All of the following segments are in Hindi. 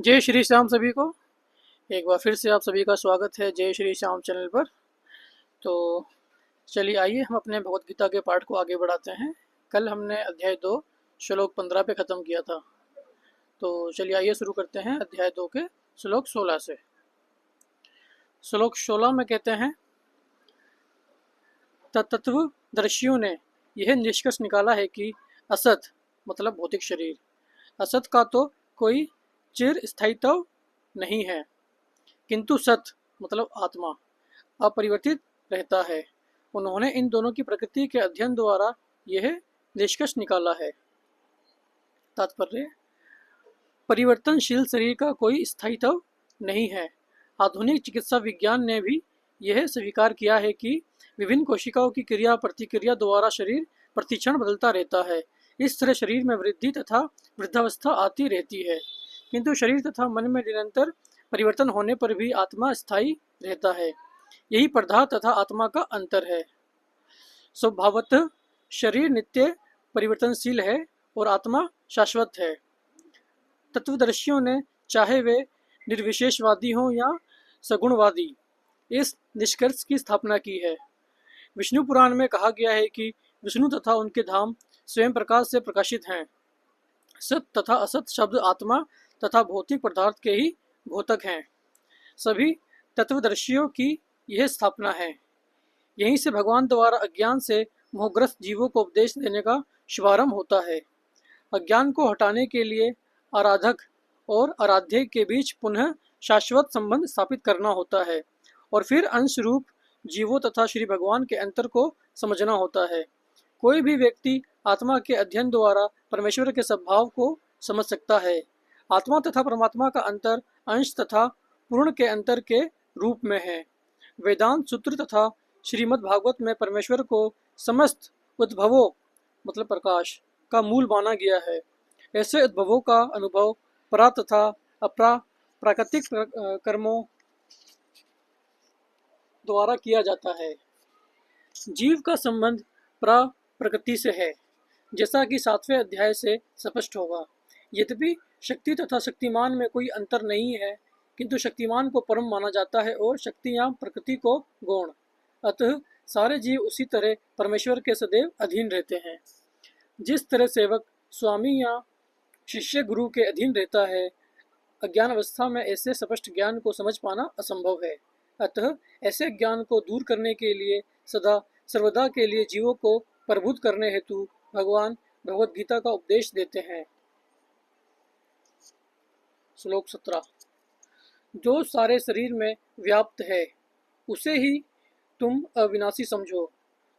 जय श्री श्याम सभी को। एक बार फिर से आप सभी का स्वागत है जय श्री श्याम चैनल पर। तो चलिए आइए हम अपने भगवत गीता के पाठ को आगे बढ़ाते हैं। कल हमने अध्याय 2 श्लोक 15 पे ख़त्म किया था। तो चलिए आइए शुरू करते हैं अध्याय 2 के श्लोक 16 से। श्लोक 16 में कहते हैं, तत्वदर्शियों ने यह निष्कर्ष निकाला है कि असत मतलब भौतिक शरीर, असत का तो कोई चिर स्थायित्व नहीं है, किंतु सत मतलब आत्मा अपरिवर्तित रहता है। उन्होंने इन दोनों की प्रकृति के अध्ययन द्वारा यह निष्कर्ष निकाला है। तात्पर्य, परिवर्तनशील शरीर का कोई स्थायित्व नहीं है। आधुनिक चिकित्सा विज्ञान ने भी यह स्वीकार किया है कि विभिन्न कोशिकाओं की क्रिया प्रतिक्रिया द्वारा शरीर प्रतिक्षण बदलता रहता है। इस तरह शरीर में वृद्धि तथा वृद्धावस्था आती रहती है, किंतु शरीर तथा मन में निरंतर परिवर्तन होने पर भी आत्मा स्थायी रहता है। यही पदार्थ तथा आत्मा का अंतर है। स्वभावतः शरीर नित्य परिवर्तनशील है और आत्मा शाश्वत है। तत्वदर्शियों ने, चाहे वे निर्विशेषवादी हों या सगुणवादी, इस निष्कर्ष की स्थापना की है। विष्णु पुराण में कहा गया है कि विष्णु तथा उनके धाम स्वयं प्रकाश से प्रकाशित हैं। सत तथा असत शब्द आत्मा तथा भौतिक पदार्थ के ही घोतक हैं। सभी तत्वदर्शियों की यह स्थापना है। यहीं से भगवान द्वारा अज्ञान से मोहग्रस्त जीवों को उपदेश देने का शुभारंभ होता है। अज्ञान को हटाने के लिए आराधक और आराध्य के बीच पुनः शाश्वत संबंध स्थापित करना होता है और फिर अंश रूप जीवों तथा श्री भगवान के अंतर को समझना होता है। कोई भी व्यक्ति आत्मा के अध्ययन द्वारा परमेश्वर के स्वभाव को समझ सकता है। आत्मा तथा परमात्मा का अंतर अंश तथा पूर्ण के अंतर के रूप में है। वेदांत सूत्र तथा श्रीमद् भागवत में परमेश्वर को समस्त उद्भवों मतलब प्रकाश का मूल माना गया है। ऐसे उद्भवों का अनुभव परा तथा अपरा प्राकृतिक कर्मों द्वारा किया जाता है। जीव का संबंध प्रकृति से है, जैसा कि 7वें अध्याय से स्पष्ट होगा। यद्यपि शक्ति तथा शक्तिमान में कोई अंतर नहीं है, किंतु शक्तिमान को परम माना जाता है और शक्ति या प्रकृति को गौण। अतः सारे जीव उसी तरह परमेश्वर के सदैव अधीन रहते हैं। जिस तरह सेवक स्वामी या शिष्य गुरु के अधीन रहता है, अज्ञान अवस्था में ऐसे स्पष्ट ज्ञान को समझ पाना असंभव है। अतः ऐसे ज्ञान को दूर करने के लिए सदा सर्वदा के लिए जीवों को प्रबुद्ध करने हेतु भगवान भगवत गीता का उपदेश देते हैं। श्लोक 17, जो सारे शरीर में व्याप्त है उसे ही तुम अविनाशी समझो।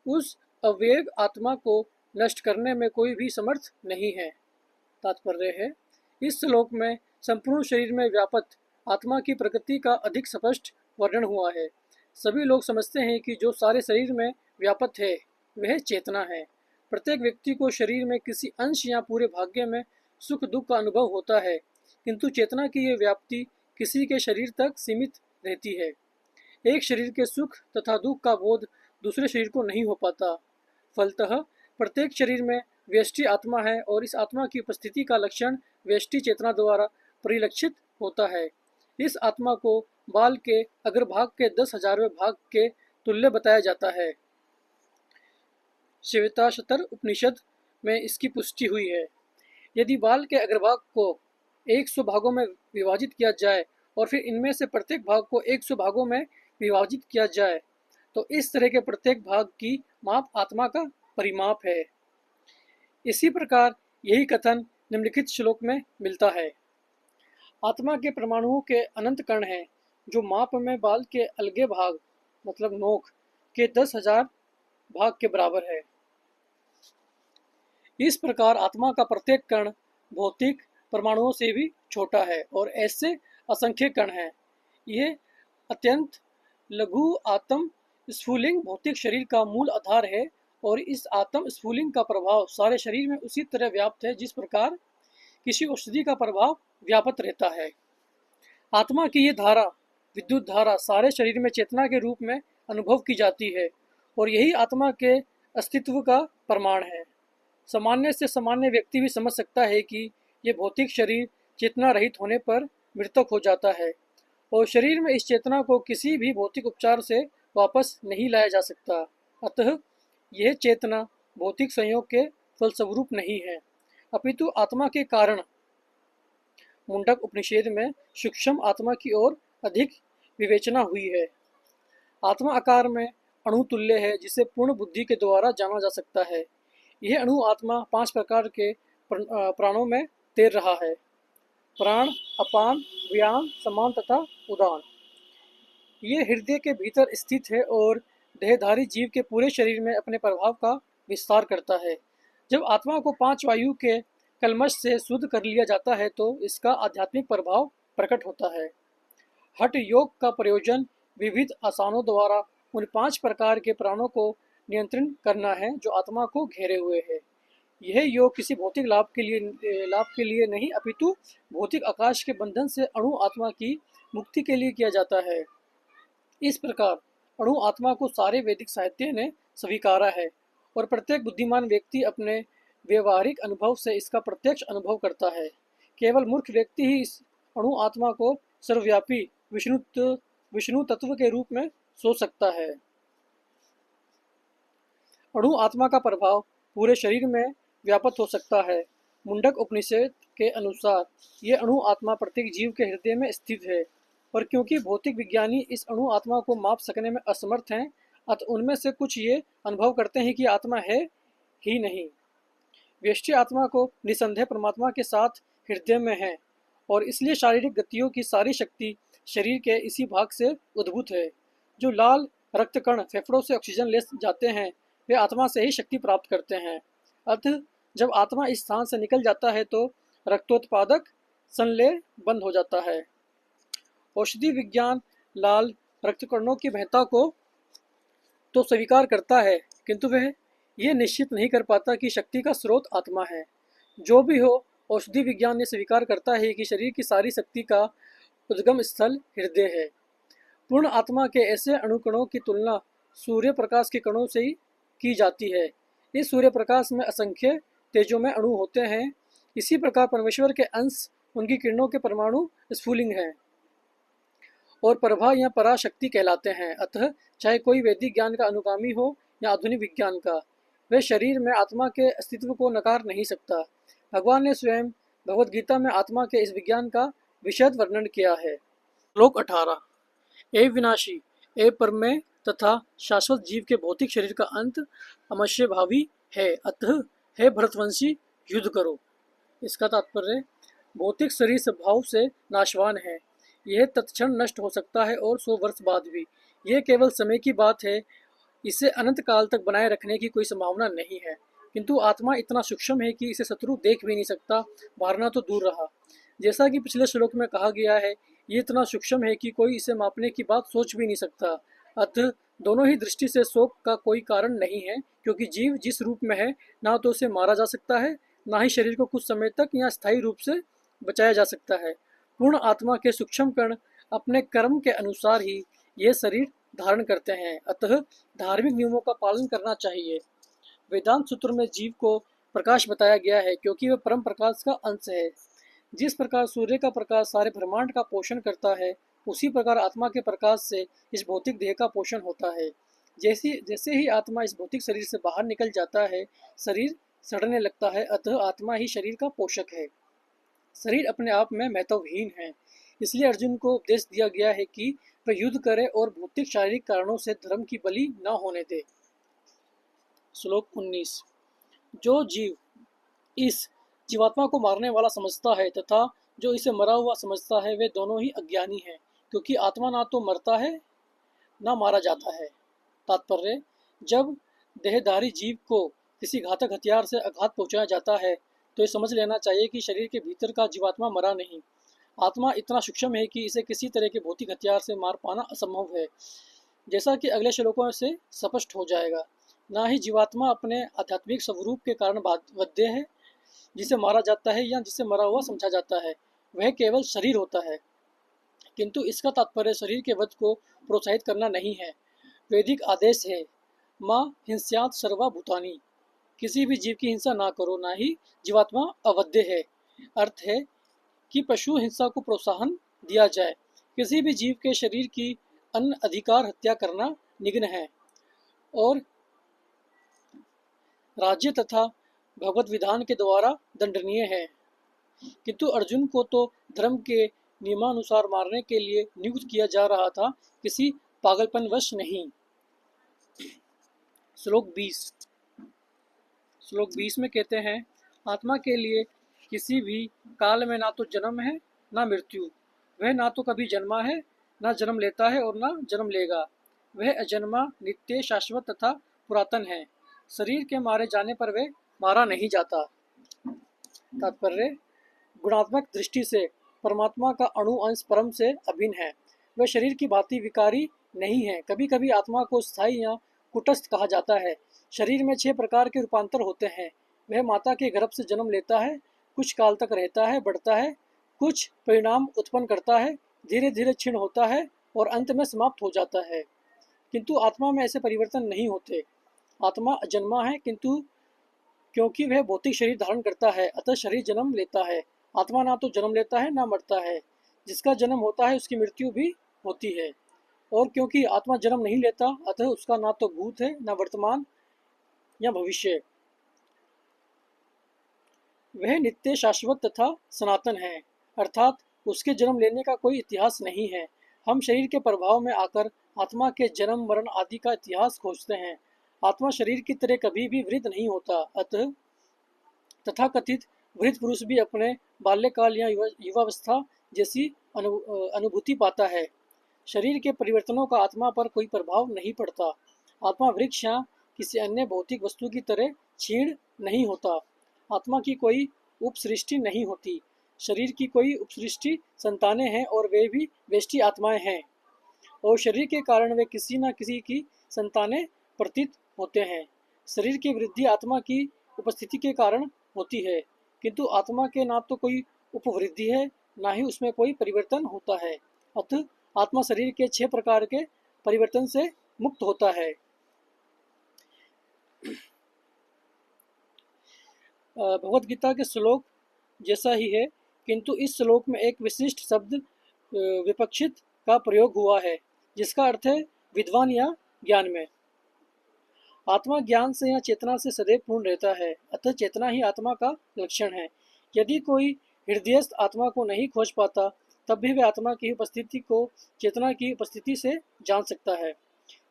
उस अव्यय आत्मा को नष्ट करने में कोई भी समर्थ नहीं है। तात्पर्य है, इस श्लोक में संपूर्ण शरीर में व्याप्त आत्मा की प्रकृति का अधिक स्पष्ट वर्णन हुआ है। सभी लोग समझते हैं कि जो सारे शरीर में व्याप्त है वह चेतना है। प्रत्येक व्यक्ति को शरीर में किसी अंश या पूरे भाग्य में सुख दुख का अनुभव होता है, किंतु चेतना की यह व्याप्ति किसी के शरीर तक सीमित रहती है। एक शरीर के सुख तथा दुख का बोध दूसरे शरीर को नहीं हो पाता। फलतः प्रत्येक शरीर में व्यष्टि आत्मा है और इस आत्मा की उपस्थिति का लक्षण व्यष्टि चेतना द्वारा परिलक्षित होता है। इस आत्मा को बाल के अग्रभाग के 10,000वें भाग के तुल्य बताया जाता है। श्वेताश्वतर उपनिषद में इसकी पुष्टि हुई है। यदि बाल के अग्रभाग को 100 भागों में विभाजित किया जाए और फिर इनमें से प्रत्येक भाग को 100 भागों में विभाजित किया जाए, तो इस तरह के प्रत्येक भाग की माप आत्मा का परिमाप है। इसी प्रकार यही कथन निम्नलिखित श्लोक में मिलता है। आत्मा के परमाणुओं के अनंत कण हैं, जो माप में बाल के अलगे भाग मतलब नोक के 10,000 भाग के बराबर है। इस प्रकार आत्मा का प्रत्येक कण भौतिक परमाणुओं से भी छोटा है और ऐसे असंख्य कण हैं। यह अत्यंत लघु आत्म स्फुलिंग भौतिक शरीर का मूल आधार है और इस आत्म स्फुलिंग का प्रभाव सारे शरीर में उसी तरह व्याप्त है जिस प्रकार किसी औषधि का प्रभाव व्याप्त रहता है। आत्मा की यह धारा, विद्युत धारा, सारे शरीर में चेतना के रूप में अनुभव की जाती है और यही आत्मा के अस्तित्व का प्रमाण है। सामान्य से सामान्य व्यक्ति भी समझ सकता है कि ये भौतिक शरीर चेतना रहित होने पर मृतक हो जाता है और शरीर में इस चेतना को किसी भी भौतिक उपचार से वापस नहीं लाया जा सकता। अतः यह चेतना भौतिक संयोग के फलस्वरूप नहीं है, अपितु आत्मा के कारण। मुंडक उपनिषद में सूक्ष्म आत्मा की ओर अधिक विवेचना हुई है। आत्मा आकार में अणु तुल्य है, जिसे पूर्ण बुद्धि के द्वारा जाना जा सकता है। यह अणु आत्मा 5 प्रकार के प्राणों में तैर रहा है: प्राण, अपान, व्यान, समान तथा उदान। ये हृदय के भीतर स्थित है और देहधारी जीव के पूरे शरीर में अपने प्रभाव का विस्तार करता है। जब आत्मा को 5 वायु के कलमश से शुद्ध कर लिया जाता है तो इसका आध्यात्मिक प्रभाव प्रकट होता है। हठ योग का प्रयोजन विविध आसानों द्वारा उन 5 प्रकार के प्राणों को नियंत्रण करना है जो आत्मा को घेरे हुए है। यह योग किसी भौतिक लाभ के लिए नहीं, अपितु भौतिक आकाश के बंधन से अणु आत्मा की मुक्ति के लिए किया जाता है। इस प्रकार अणु आत्मा को सारे वैदिक साहित्य ने स्वीकारा है और प्रत्येक बुद्धिमान व्यक्ति अपने व्यवहारिक अनुभव से इसका प्रत्यक्ष अनुभव करता है। केवल मूर्ख व्यक्ति ही इस अणु आत्मा को सर्वव्यापी विष्णु तत्व के रूप में सोच सकता है। अणु आत्मा का प्रभाव पूरे शरीर में व्याप्त हो सकता है। मुंडक उपनिषद के अनुसार ये अणु आत्मा प्रत्येक जीव के हृदय में स्थित है, और क्योंकि भौतिक विज्ञानी इस अणु आत्मा को माप सकने में असमर्थ हैं, अतः उनमें से कुछ ये अनुभव करते हैं कि आत्मा है ही नहीं। व्यष्टि आत्मा को निसंदेह परमात्मा के साथ हृदय में है, और इसलिए शारीरिक गतियों की सारी शक्ति शरीर के इसी भाग से उद्भूत है। जो लाल रक्त कण फेफड़ों से ऑक्सीजन ले जाते हैं, वे आत्मा से ही शक्ति प्राप्त करते हैं। अतः जब आत्मा इस स्थान से निकल जाता है तो रक्तोत्पादक संलय बंद हो जाता है। औषधि विज्ञान लाल रक्तकणों की महत्ता को तो स्वीकार करता है, किंतु वह यह निश्चित नहीं कर पाता कि शक्ति का स्रोत आत्मा है। जो भी हो, औषधि विज्ञान ये स्वीकार करता है कि शरीर की सारी शक्ति का उद्गम स्थल हृदय है। पूर्ण आत्मा के ऐसे अणुकणों की तुलना सूर्य प्रकाश के कणों से ही की जाती है। इस सूर्य प्रकाश में असंख्य तेजोमय अणु होते हैं। इसी प्रकार परमेश्वर के अंश उनकी किरणों के परमाणु स्फुलिंग हैं और प्रभा या पराशक्ति कहलाते हैं। अतः चाहे कोई वैदिक ज्ञान का अनुगामी हो या आधुनिक विज्ञान का, वह शरीर में आत्मा के अस्तित्व को नकार नहीं सकता। भगवान ने स्वयं भगवद गीता में आत्मा के इस विज्ञान का विशद वर्णन किया है। श्लोक 18। ए विनाशी, ए परमेय तथा शाश्वत जीव के भौतिक शरीर का अंत अवश्य भावी है, अतः हे भरतवंशी युद्ध करो। इसका तात्पर्य भौतिक शरीर स्वभाव से नाशवान है। यह तत्क्षण नष्ट हो सकता है और 100 वर्ष बाद भी। यह केवल समय की बात है, इसे अनंत काल तक बनाए रखने की कोई संभावना नहीं है। किंतु आत्मा इतना सूक्ष्म है कि इसे शत्रु देख भी नहीं सकता, मारना तो दूर रहा। जैसा कि पिछले श्लोक में कहा गया है, ये इतना सूक्ष्म है कि कोई इसे मापने की बात सोच भी नहीं सकता। अतः दोनों ही दृष्टि से शोक का कोई कारण नहीं है, क्योंकि जीव जिस रूप में है, ना तो उसे मारा जा सकता है, ना ही शरीर को कुछ समय तक या स्थायी रूप से बचाया जा सकता है। पूर्ण आत्मा के सूक्ष्म कण अपने कर्म के अनुसार ही ये शरीर धारण करते हैं। अतः धार्मिक नियमों का पालन करना चाहिए। वेदांत सूत्र में जीव को प्रकाश बताया गया है, क्योंकि वह परम प्रकाश का अंश है। जिस प्रकार सूर्य का प्रकाश सारे ब्रह्मांड का पोषण करता है, उसी प्रकार आत्मा के प्रकाश से इस भौतिक देह का पोषण होता है। जैसे ही आत्मा इस भौतिक शरीर से बाहर निकल जाता है, शरीर सड़ने लगता है। अतः आत्मा ही शरीर का पोषक है। शरीर अपने आप में महत्वहीन है। इसलिए अर्जुन को उपदेश दिया गया है कि वह युद्ध करे और भौतिक शारीरिक कारणों से धर्म की बलि न होने दे। श्लोक 19। जो जीव इस जीवात्मा को मारने वाला समझता है तथा जो इसे मरा हुआ समझता है, वे दोनों ही अज्ञानी हैं, क्योंकि आत्मा ना तो मरता है ना मारा जाता है। तात्पर्य, जब देहधारी जीव को किसी घातक हथियार से आघात पहुंचाया जाता है तो ये समझ लेना चाहिए कि शरीर के भीतर का जीवात्मा मरा नहीं। आत्मा इतना सूक्ष्म है कि इसे किसी तरह के भौतिक हथियार से मार पाना असंभव है, जैसा कि अगले श्लोकों से स्पष्ट हो जाएगा। ना ही जीवात्मा अपने आध्यात्मिक स्वरूप के कारण वध्य है, जिसे मारा जाता है या जिसे मरा हुआ समझा जाता है। वह केवल शरीर होता है, किंतु इसका तात्पर्य शरीर के वध को प्रोत्साहित करना नहीं है। वैदिक आदेश है, माँ हिंस्यात् सर्वा भूतानि, किसी भी जीव की हिंसा ना करो, ना ही जीवात्मा अवध्य है। अर्थ है कि पशु हिंसा को प्रोत्साहन दिया जाए। किसी भी जीव के शरीर की अन्य अधिकार हत्या करना निग्न है और राज्य तथा भगवत विधान के द्वारा दंडनीय है। किंतु अर्जुन को तो धर्म के नियमानुसार मारने के लिए नियुक्त किया जा रहा था, किसी पागलपनवश नहीं। श्लोक 20 में कहते हैं, आत्मा के लिए किसी भी काल में ना तो जन्म है ना मृत्यु। वह ना तो कभी जन्मा है, ना जन्म लेता है और ना जन्म लेगा। वह अजन्मा, नित्य, शाश्वत तथा पुरातन है। शरीर के मारे जाने पर वह मारा नहीं जाता। तात्पर्य, गुणात्मक दृष्टि से परमात्मा का अणु अंश परम से अभिन्न है। वह शरीर की भांति विकारी नहीं है। कभी कभी आत्मा को स्थायी या कुटस्थ कहा जाता है। शरीर में 6 प्रकार के रूपांतर होते हैं। वह माता के गर्भ से जन्म लेता है, कुछ काल तक रहता है, बढ़ता है, कुछ परिणाम उत्पन्न करता है, धीरे धीरे क्षीण होता है और अंत में समाप्त हो जाता है। किंतु आत्मा में ऐसे परिवर्तन नहीं होते। आत्मा अजन्मा है, किंतु क्योंकि वह भौतिक शरीर धारण करता है, अतः शरीर जन्म लेता है। आत्मा ना तो जन्म लेता है ना मरता है। जिसका जन्म होता है उसकी मृत्यु भी होती है। और क्योंकि आत्मा जन्म नहीं लेता, अतः उसका ना तो भूत है, ना वर्तमान या भविष्य। वह नित्य, शाश्वत तथा सनातन है, अर्थात उसके जन्म लेने का कोई इतिहास नहीं है। हम शरीर के प्रभाव में आकर आत्मा के जन्म मरण आदि का इतिहास खोजते हैं। आत्मा शरीर की तरह कभी भी वृद्ध नहीं होता। अतः तथाकथित वृद्ध पुरुष भी अपने बाल्यकाल या युवावस्था जैसी अनुभूति पाता है। शरीर के परिवर्तनों का आत्मा पर कोई प्रभाव नहीं पड़ता। आत्मा वृक्ष या किसी अन्य भौतिक वस्तु की तरह क्षीण नहीं होता। आत्मा की कोई उपसृष्टि नहीं होती। शरीर की कोई उपसृष्टि संतानें हैं और वे भी वेष्टि आत्माएं हैं, और शरीर के कारण वे किसी न किसी की संतानें प्रतीत होते हैं। शरीर की वृद्धि आत्मा की उपस्थिति के कारण होती है, किंतु आत्मा के ना तो कोई उपवृद्धि है, ना ही उसमें कोई परिवर्तन होता है। अतः आत्मा शरीर के 6 प्रकार के परिवर्तन से मुक्त होता है। भगवद गीता के श्लोक जैसा ही है, किंतु इस श्लोक में एक विशिष्ट शब्द विपक्षित का प्रयोग हुआ है, जिसका अर्थ है विद्वान या ज्ञान में। आत्मा ज्ञान से या चेतना से सदैव पूर्ण रहता है, अतः चेतना ही आत्मा का लक्षण है। यदि कोई हृदयस्थ आत्मा को नहीं खोज पाता, तब भी वह आत्मा की उपस्थिति को चेतना की उपस्थिति से जान सकता है।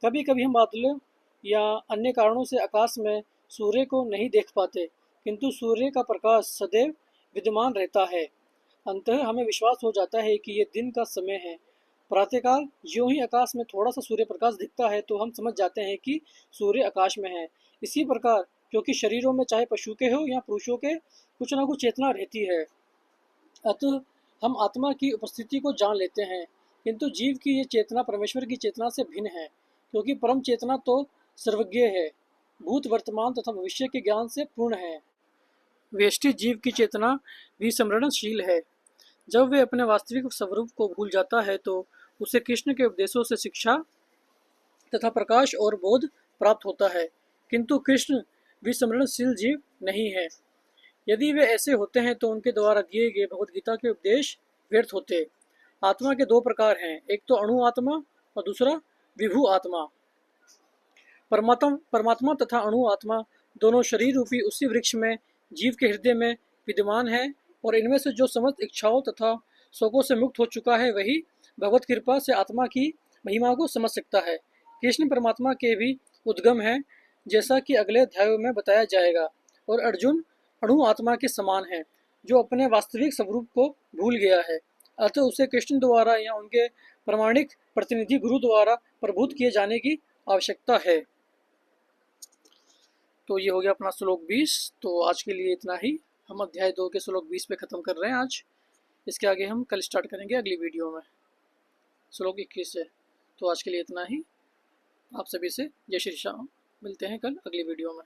कभी कभी हम बादलों या अन्य कारणों से आकाश में सूर्य को नहीं देख पाते, किंतु सूर्य का प्रकाश सदैव विद्यमान रहता है। अंततः हमें विश्वास हो जाता है कि यह दिन का समय है। प्रातःकाल यूं ही आकाश में थोड़ा सा सूर्य प्रकाश दिखता है तो हम समझ जाते हैं कि सूर्य आकाश में है। इसी प्रकार क्योंकि शरीरों में चाहे पशु के हो या पुरुषों के, कुछ ना कुछ चेतना रहती है, अतः हम आत्मा की उपस्थिति को जान लेते हैं। किंतु जीव की ये चेतना परमेश्वर की चेतना से भिन्न है, क्योंकि परम चेतना तो सर्वज्ञ है, भूत वर्तमान तथा भविष्य के ज्ञान से पूर्ण है। वेष्टि जीव की चेतना विस्मरणशील है। जब वे अपने वास्तविक स्वरूप को भूल जाता है तो उसे कृष्ण के उपदेशों से शिक्षा तथा प्रकाश और बोध प्राप्त होता है, किंतु कृष्ण विस्मरणशील जीव नहीं है। यदि वे ऐसे होते हैं तो उनके द्वारा दिए गए भगवद गीता के उपदेश व्यर्थ होते। आत्मा के 2 प्रकार हैं, एक तो अणु आत्मा और दूसरा विभु आत्मा। परमात्मा तथा अणु आत्मा दोनों शरीर रूपी उसी वृक्ष में जीव के हृदय में विद्यमान है, और इनमें से जो समस्त इच्छाओं तथा शोकों से मुक्त हो चुका है वही भगवत कृपा से आत्मा की महिमा को समझ सकता है। कृष्ण परमात्मा के भी उद्गम है, जैसा कि अगले अध्यायों में बताया जाएगा, और अर्जुन अणु आत्मा के समान है, जो अपने वास्तविक स्वरूप को भूल गया है। अतः उसे कृष्ण द्वारा या उनके प्रामाणिक प्रतिनिधि गुरु द्वारा प्रबुद्ध किए जाने की आवश्यकता है। तो ये हो गया अपना श्लोक 20। तो आज के लिए इतना ही। हम अध्याय 2 के श्लोक 20 पे ख़त्म कर रहे हैं आज। इसके आगे हम कल स्टार्ट करेंगे अगली वीडियो में श्लोक 21 से। तो आज के लिए इतना ही। आप सभी से जय श्री श्याम। मिलते हैं कल अगली वीडियो में।